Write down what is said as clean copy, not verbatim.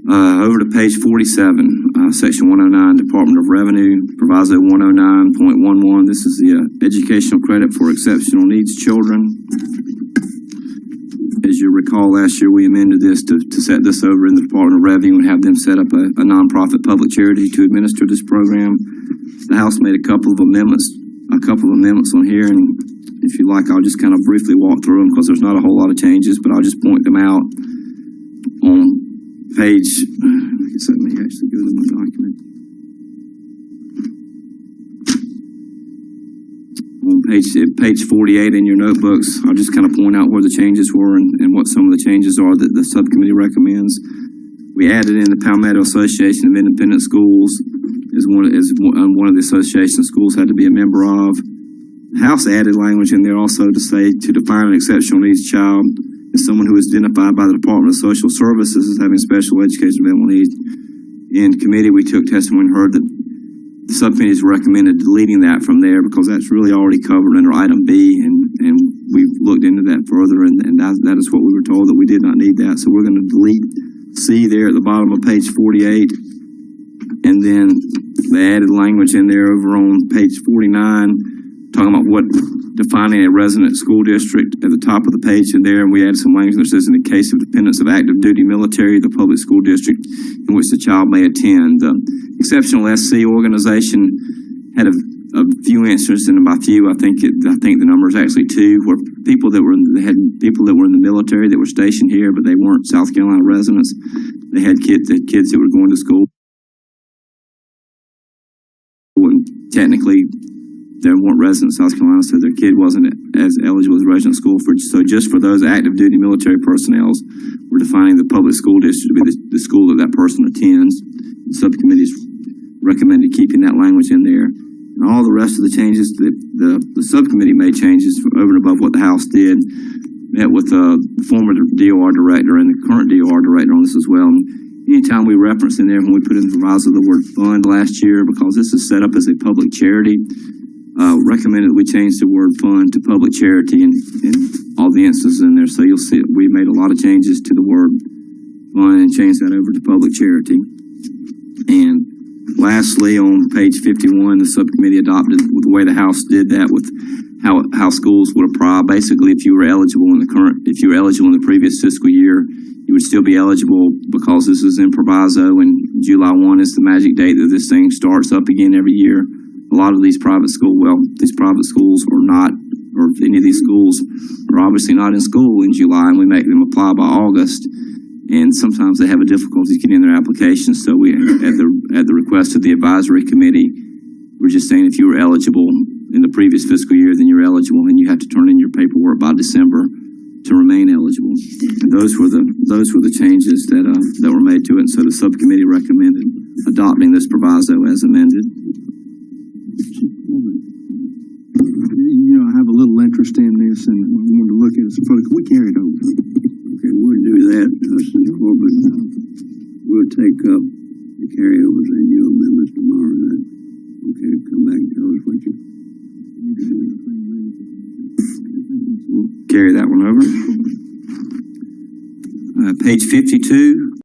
Over to page 47, section 109, Department of Revenue, proviso 109.11. This is the educational credit for exceptional needs children. As you recall, last year we amended this to set this over in the Department of Revenue and have them set up a nonprofit public charity to administer this program. The House made a couple of amendments on here, and if you like, I'll just kind of briefly walk through them because there's not a whole lot of changes, but I'll just point them out on page, I guess let me actually go to my document. On page 48 in your notebooks, I'll just kind of point out where the changes were and what some of the changes are that the subcommittee recommends. We added in the Palmetto Association of Independent Schools as one of the association schools had to be a member of. The House added language in there also to say to define an exceptional needs child as someone who is identified by the Department of Social Services as having special education developmental needs. In committee, we took testimony and heard that the subcommittees recommended deleting that from there because that's really already covered under item B, and we've looked into that further, and that is what we were told, that we did not need that. So we're going to delete C there at the bottom of page 48, and then they added language in there over on page 49, talking about what defining a resident school district at the top of the page in there, and we added some language that says in the case of dependents of active duty military, the public school district in which the child may attend. The exceptional SC organization had a few answers, and by few, I think the number is actually 2, where people that were in the military that were stationed here, but they weren't South Carolina residents. They had kids that were going to school, and technically they weren't residents of South Carolina, so their kid wasn't as eligible as resident school for. So just for those active duty military personnel, we're defining the public school district to be the school that person attends. The subcommittees recommended keeping that language in there. And all the rest of the changes, the subcommittee made changes over and above what the House did. Met with the former DOR director and the current DOR director on this as well. And anytime we reference in there, when we put in the proviso the word fund last year, because this is set up as a public charity, recommended we change the word fund to public charity in all the instances in there. So you'll see we made a lot of changes to the word fund and changed that over to public charity. And lastly, on page 51, the subcommittee adopted the way the House did that with how schools would apply. Basically, if you were eligible in the previous fiscal year, you would still be eligible because this is in proviso, and July 1 is the magic date that this thing starts up again every year. A lot of these private schools are not, or any of these schools are obviously not in school in July, and we make them apply by August. And sometimes they have a difficulty getting their applications. So we, at the request of the advisory committee, we're just saying if you were eligible in the previous fiscal year, then you're eligible, and you have to turn in your paperwork by December to remain eligible. And those were the changes that were made to it. And so the subcommittee recommended adopting this proviso as amended. You know, I have a little interest in this, and I wanted to look at it. So can we carry it over? Okay, we'll do that. We'll take up the carryovers and your amendments tomorrow. Then, okay, come back and tell us what you. We'll carry that one over. Page 52.